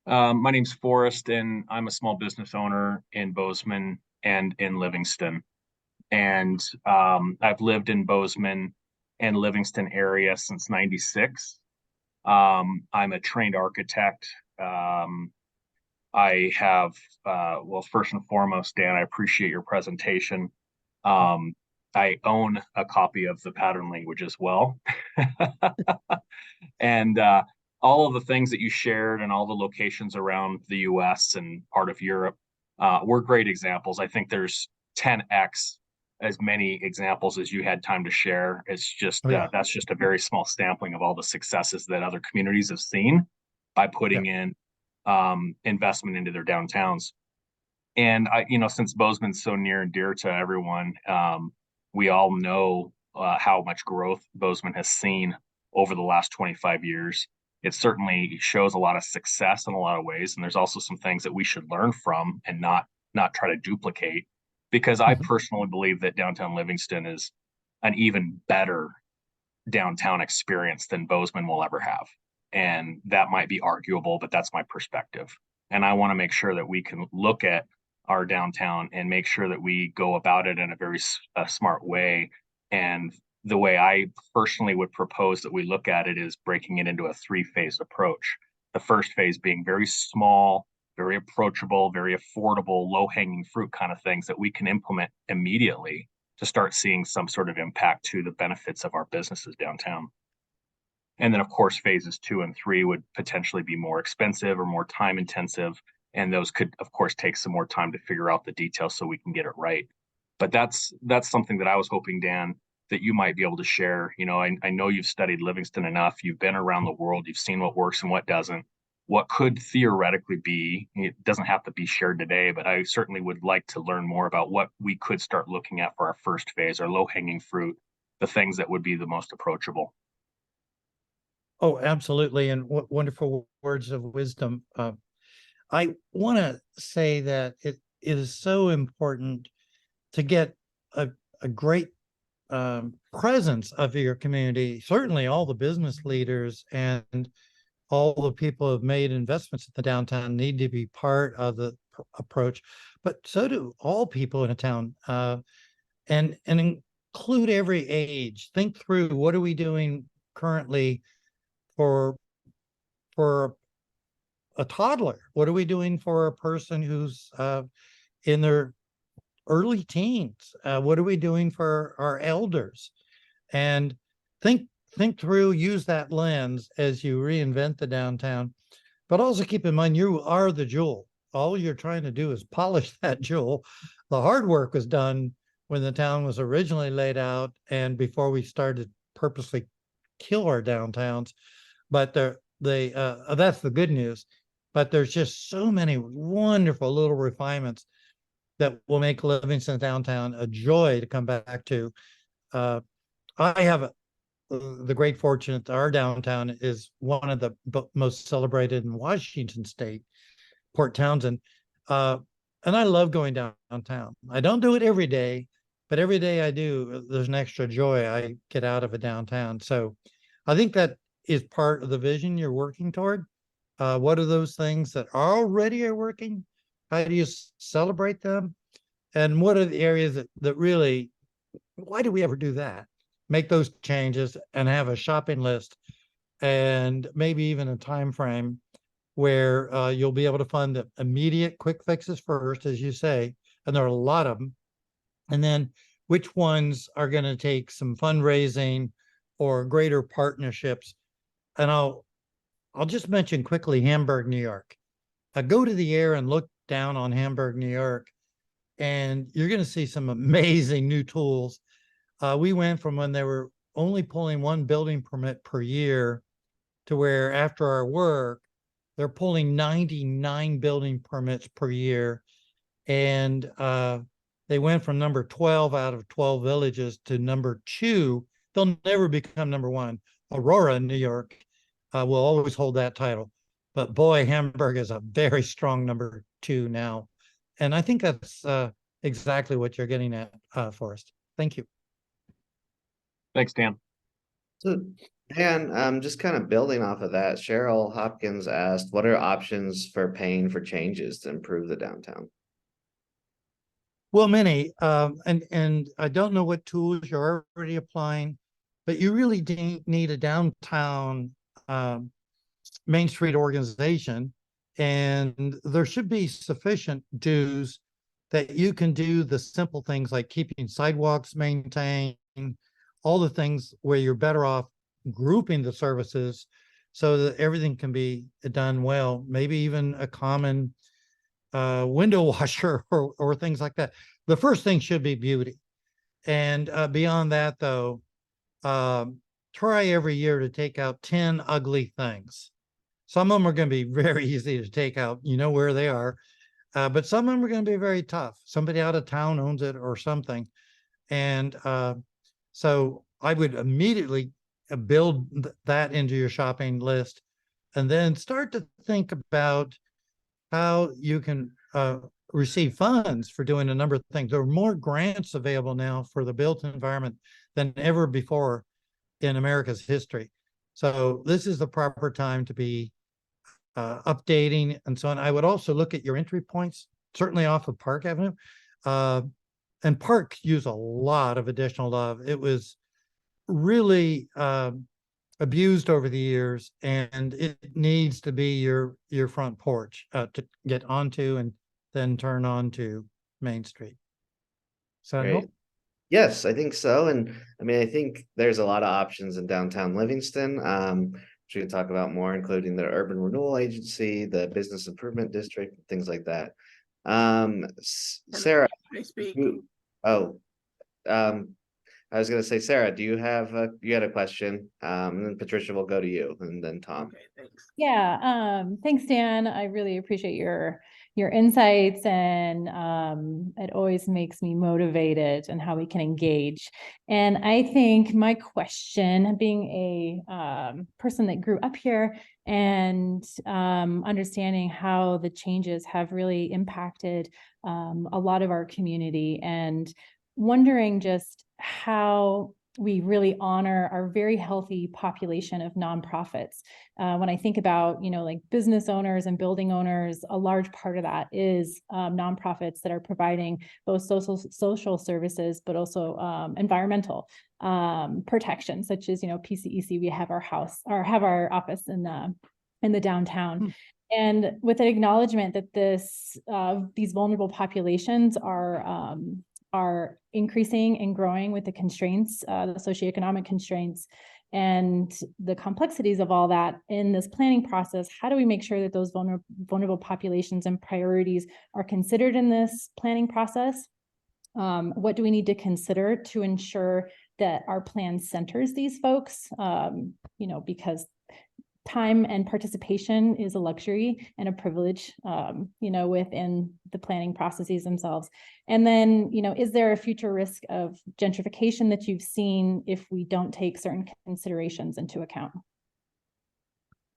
My name's Forrest, and I'm a small business owner in Bozeman and in Livingston. And I've lived in Bozeman and Livingston area since '96. I'm a trained architect. I have, well, first and foremost, Dan, I appreciate your presentation. I own a copy of the pattern language as well. And all of the things that you shared and all the locations around the US and part of Europe were great examples. I think there's 10x as many examples as you had time to share. It's just that's just a very small sampling of all the successes that other communities have seen by putting in investment into their downtowns. And since Bozeman's so near and dear to everyone, we all know how much growth Bozeman has seen over the last 25 years. It certainly shows a lot of success in a lot of ways, and there's also some things that we should learn from and not try to duplicate, because I personally believe that downtown Livingston is an even better downtown experience than Bozeman will ever have. And that might be arguable, but that's my perspective. And I want to make sure that we can look at our downtown and make sure that we go about it in a very smart way. And the way I personally would propose that we look at it is breaking it into a 3-phase approach. The first phase being very small, very approachable, very affordable, low-hanging fruit kind of things that we can implement immediately to start seeing some sort of impact to the benefits of our businesses downtown. And then, of course, phases 2 and 3 would potentially be more expensive or more time intensive. And those could, of course, take some more time to figure out the details so we can get it right. But that's something that I was hoping, Dan, that you might be able to share. You know, I know you've studied Livingston enough. You've been around the world. You've seen what works and what doesn't. What could theoretically be, it doesn't have to be shared today, but I certainly would like to learn more about what we could start looking at for our first phase, our low-hanging fruit, the things that would be the most approachable. Oh, absolutely. And what wonderful words of wisdom. I want to say that it is so important to get a great presence of your community. Certainly all the business leaders and all the people who have made investments in the downtown need to be part of the approach, but so do all people in a town, and include every age. Think through, what are we doing currently for a toddler? What are we doing for a person who's in their early teens? What are we doing for our elders? And think through, use that lens as you reinvent the downtown. But also keep in mind, you are the jewel. All you're trying to do is polish that jewel. The hard work was done when the town was originally laid out and before we started purposely kill our downtowns. But that's the good news. But there's just so many wonderful little refinements that will make Livingston downtown a joy to come back to. I have the great fortune that our downtown is one of the most celebrated in Washington State, Port Townsend. And I love going downtown. I don't do it every day, but every day I do, there's an extra joy I get out of a downtown. So I think that is part of the vision you're working toward. What are those things that already are working? How do you celebrate them? And what are the areas that really, why do we ever do that? Make those changes and have a shopping list and maybe even a time frame where you'll be able to fund the immediate quick fixes first, as you say, and there are a lot of them. And then which ones are going to take some fundraising or greater partnerships. And I'll just mention quickly Hamburg, New York. Go to the air and look down on Hamburg, New York, and you're going to see some amazing new tools. We went from when they were only pulling one building permit per year to where after our work, they're pulling 99 building permits per year. And they went from number 12 out of 12 villages to number 2. They'll never become number 1. Aurora, New York, will always hold that title. But boy, Hamburg is a very strong number 2 now. And I think that's exactly what you're getting at, Forrest. Thank you. Thanks, Dan. So, Dan, just kind of building off of that, Cheryl Hopkins asked, what are options for paying for changes to improve the downtown? Well, many, and I don't know what tools you're already applying, but you really need a downtown Main Street organization, and there should be sufficient dues that you can do the simple things like keeping sidewalks maintained, all the things where you're better off grouping the services so that everything can be done well, maybe even a common window washer or things like that. The first thing should be beauty. And beyond that, though, try every year to take out 10 ugly things. Some of them are going to be very easy to take out. You know where they are. But some of them are going to be very tough. Somebody out of town owns it or something. And so I would immediately build that into your shopping list and then start to think about how you can receive funds for doing a number of things. There are more grants available now for the built environment than ever before in America's history. So this is the proper time to be updating and so on. I would also look at your entry points, certainly off of Park Avenue. And Park use a lot of additional love. It was really a abused over the years, and it needs to be your front porch to get onto and then turn onto Main Street. So I Great. hope. Yes, I think so. And I mean, I think there's a lot of options in downtown Livingston, which we can talk about more, including the Urban Renewal Agency, the Business Improvement District, things like that. Sarah, I speak. oh, I was gonna say, Sarah, do you have you had a question? And then Patricia will go to you, and then Tom. Okay, thanks. Yeah, thanks, Dan. I really appreciate your insights, and it always makes me motivated and how we can engage. And I think my question, being a person that grew up here and understanding how the changes have really impacted a lot of our community, and wondering just how we really honor our very healthy population of nonprofits. When I think about, like business owners and building owners, a large part of that is nonprofits that are providing both social services, but also environmental protection, such as, PCEC. We have our office in the downtown. And with an acknowledgement that these vulnerable populations are increasing and growing with the constraints, the socioeconomic constraints, and the complexities of all that in this planning process. How do we make sure that those vulnerable populations and priorities are considered in this planning process? What do we need to consider to ensure that our plan centers these folks? Because time and participation is a luxury and a privilege, within the planning processes themselves. And then, is there a future risk of gentrification that you've seen if we don't take certain considerations into account?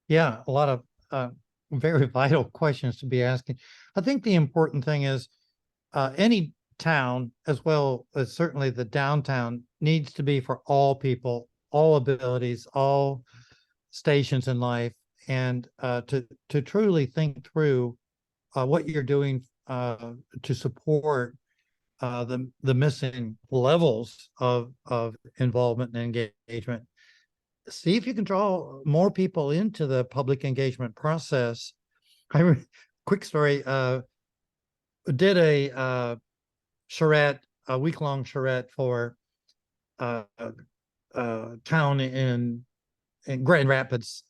Yeah, a lot of very vital questions to be asking. I think the important thing is any town, as well as certainly the downtown, needs to be for all people, all abilities, all stations in life, and to truly think through what you're doing to support the missing levels of involvement and engagement. See if you can draw more people into the public engagement process. Quick story, did a charrette, a week-long charrette for a town in Grand Rapids,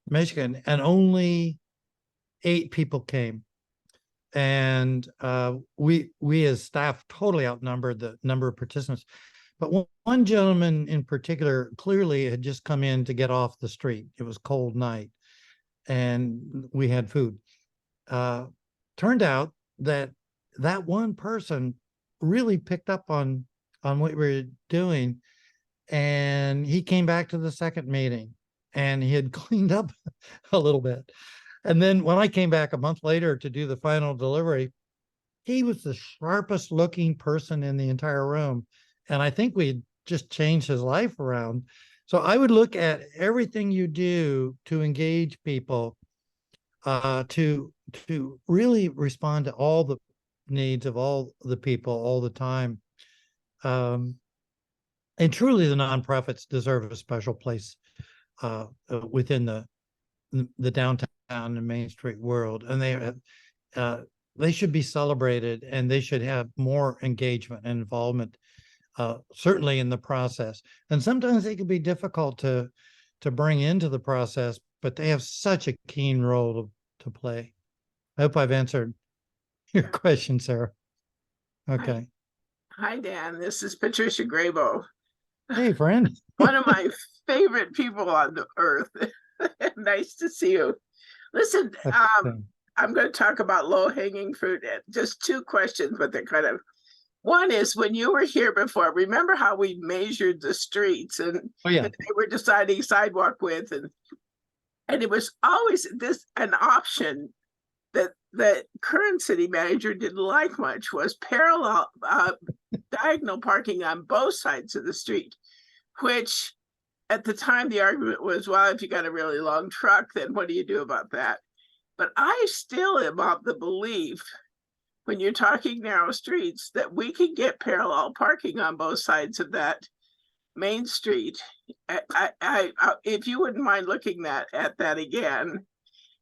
Michigan, and only 8 people came. And we as staff totally outnumbered the number of participants. But one gentleman in particular clearly had just come in to get off the street. It was a cold night, and we had food. Turned out that one person really picked up on what we were doing. And he came back to the second meeting, and he had cleaned up a little bit. And then when I came back a month later to do the final delivery, he was the sharpest looking person in the entire room. And I think we just changed his life around. So I would look at everything you do to engage people, to really respond to all the needs of all the people all the time. And truly, the nonprofits deserve a special place within the downtown and Main Street world, and they should be celebrated, and they should have more engagement and involvement, certainly in the process. And sometimes they can be difficult to bring into the process, but they have such a keen role to play. I hope I've answered your question, Sarah. Okay. Hi, Dan. This is Patricia Grabo. Hey, friend. One of my favorite people on the earth. Nice to see you. Listen, I'm going to talk about low-hanging fruit. Just 2 questions, but they're kind of. One is, when you were here before, remember how we measured the streets and they were deciding sidewalk width, and it was always an option that the current city manager didn't like much, was parallel diagonal parking on both sides of the street, which at the time the argument was, well, if you got a really long truck, then what do you do about that? But I still am of the belief, when you're talking narrow streets, that we can get parallel parking on both sides of that Main Street, if you wouldn't mind looking at that again,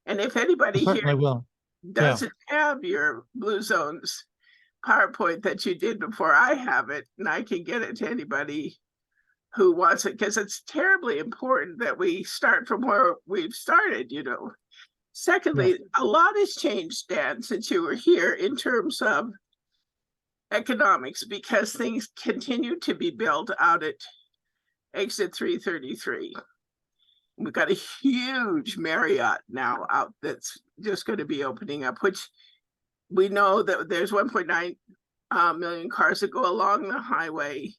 and if I anybody certainly here will. doesn't have your Blue Zones PowerPoint that you did before I have it, and I can get it to anybody who wants it, because it's terribly important that we start from where we've started, you know. Secondly, a lot has changed, Dan, since you were here in terms of economics, because things continue to be built out at exit 333. We've got a huge Marriott now out that's just going to be opening up, which we know that there's 1.9 million cars that go along the highway,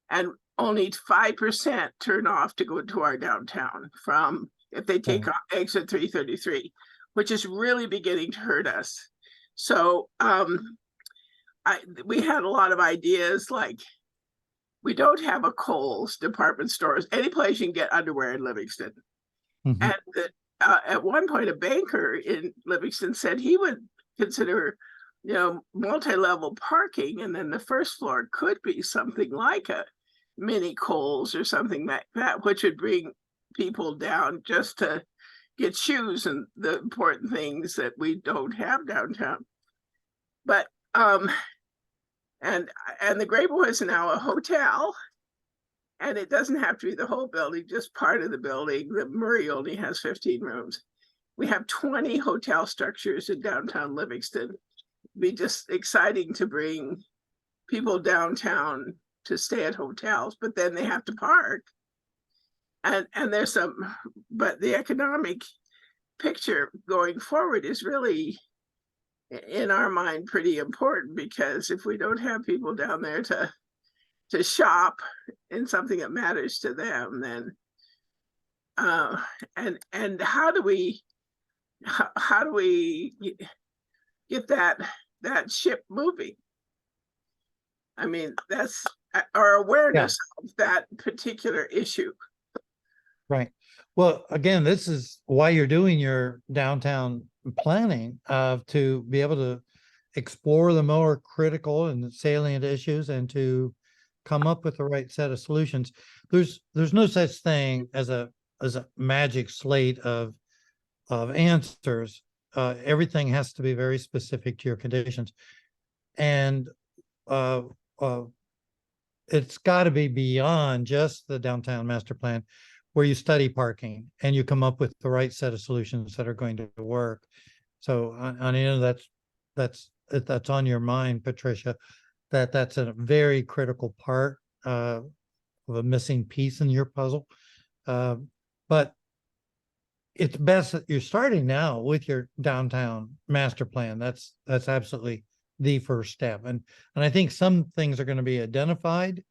and only 5% turn off to go to our downtown from if they take off exit 333, which is really beginning to hurt us. So we had a lot of ideas, like we don't have a Kohl's department stores, any place you can get underwear in Livingston. Mhm. And at one point, a banker in Livingston said he would consider, you know, multi-level parking, and then the first floor could be something like a mini Kohl's or something like that, which would bring people down just to get shoes and the important things that we don't have downtown. But and the Grable is now a hotel, and it doesn't have to be the whole building, just part of the building. The Murray only has 15 rooms. We have 20 hotel structures in downtown Livingston. It'd be just exciting to bring people downtown to stay at hotels, but then they have to park. And there's some, but the economic picture going forward is really, in our mind, pretty important, because if we don't have people down there to shop in something that matters to them, then and how do we get that ship moving? I mean, that's our awareness of that particular issue. Right. Well, again, this is why you're doing your downtown planning, to be able to explore the more critical and salient issues and to come up with the right set of solutions. There's no such thing as a magic slate of answers. Everything has to be very specific to your conditions. And it's got to be beyond just the downtown master plan, where you study parking and you come up with the right set of solutions that are going to work. So that's on your mind, Patricia, that's a very critical part of a missing piece in your puzzle. But it's best that you're starting now with your downtown master plan. That's absolutely the first step. And I think some things are going to be identified.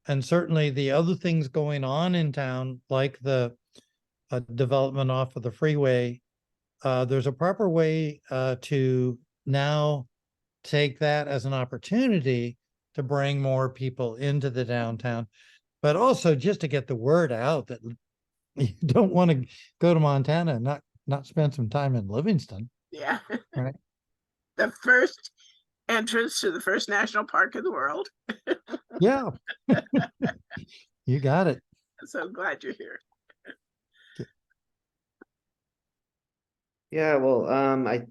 And certainly the other things going on in town, like the development off of the freeway, there's a proper way to now take that as an opportunity to bring more people into the downtown, but also just to get the word out that you don't want to go to Montana and not spend some time in Livingston. Yeah. Right. The first entrance to the first national park in the world. Yeah. You got it. I'm so glad you're here. Yeah, well, I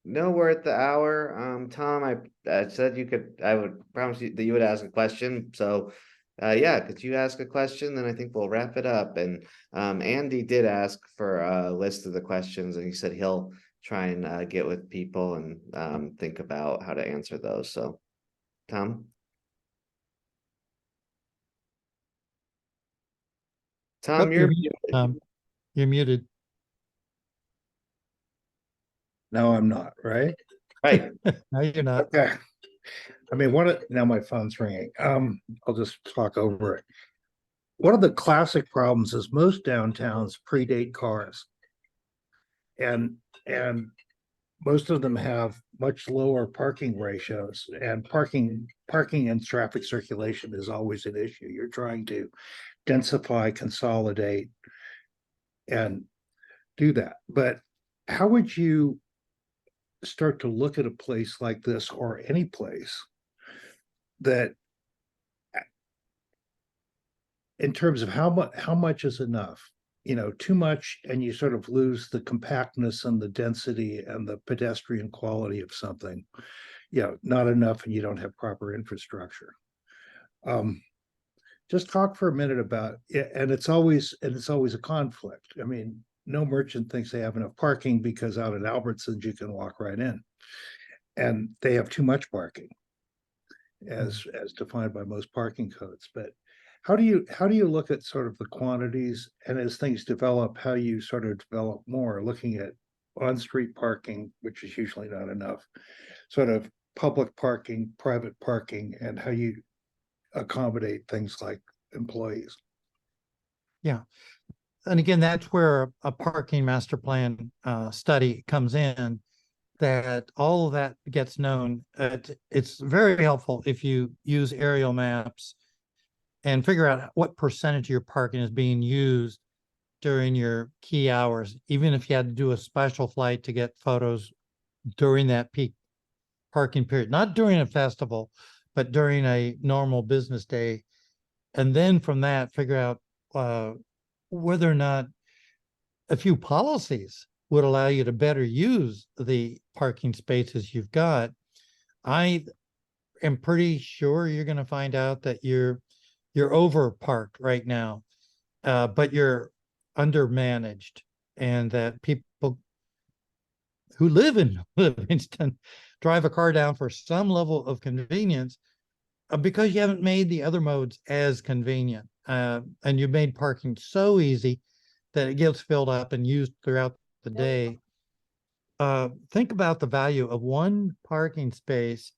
know we're at the hour. Tom, I said I would promise you that you would ask a question. So, yeah, could you ask a question? Then I think we'll wrap it up. And Andy did ask for a list of the questions, and he said he'll try and get with people and think about how to answer those. So, Tom? Tom, you're muted. You're muted. No, I'm not, right? Right. No, you're not. Okay. I mean, now my phone's ringing. I'll just talk over it. One of the classic problems is most downtowns predate cars. And most of them have much lower parking ratios, and parking and traffic circulation is always an issue. You're trying to densify, consolidate, and do that. But how would you start to look at a place like this, or any place that in terms of how much is enough? You know, too much and you sort of lose the compactness and the density and the pedestrian quality of something. You know, not enough and you don't have proper infrastructure. Just talk for a minute about it, and it's always a conflict. I mean, no merchant thinks they have enough parking because out at Albertsons you can walk right in, and they have too much parking, as defined by most parking codes. But how do you look at sort of the quantities, and as things develop, how you sort of develop more, looking at on-street parking, which is usually not enough, sort of public parking, private parking, and how you accommodate things like employees. Yeah. And again, that's where a parking master plan study comes in, that all of that gets known. It's very helpful if you use aerial maps and figure out what percentage of your parking is being used during your key hours, even if you had to do a special flight to get photos during that peak parking period, not during a festival, but during a normal business day. And then from that, figure out whether or not a few policies would allow you to better use the parking spaces you've got. I am pretty sure you're going to find out that you're over parked right now, but you're undermanaged, and that people who live in Livingston drive a car down for some level of convenience because you haven't made the other modes as convenient. And you've made parking so easy that it gets filled up and used throughout the day. Think about the value of one parking space,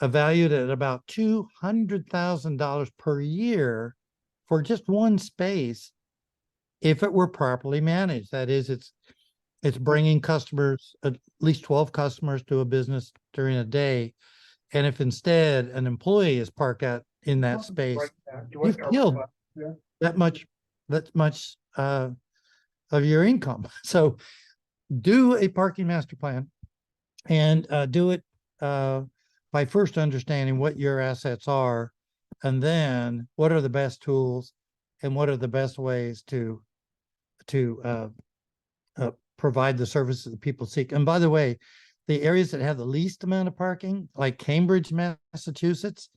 valued at about $200,000 per year for just one space, if it were properly managed. That is, it's bringing customers, at least 12 customers to a business during a day. And if instead an employee is parked out in that space, you've killed that much of your income. So do a parking master plan, and do it by first understanding what your assets are, and then what are the best tools and what are the best ways to provide the services that people seek. And by the way, the areas that have the least amount of parking, like Cambridge, Massachusetts,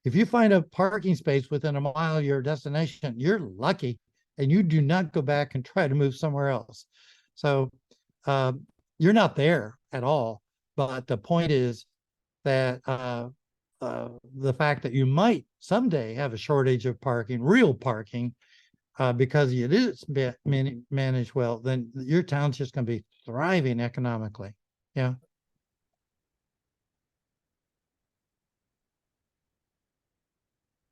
if you find a parking space within a mile of your destination, you're lucky, and you do not go back and try to move somewhere else. So you're not there at all. But the point is that the fact that you might someday have a shortage of parking, real parking, because it is managed well, then your town's just going to be thriving economically. Yeah.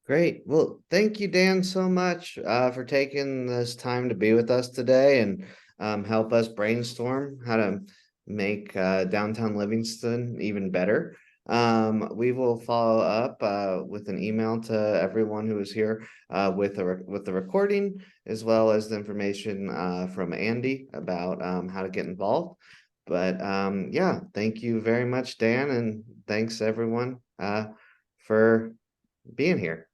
Great. Well, thank you, Dan, so much for taking this time to be with us today and help us brainstorm how to make downtown Livingston even better. We will follow up with an email to everyone who is here with the recording, as well as the information from Andy about how to get involved. But yeah, thank you very much, Dan, and thanks everyone for being here.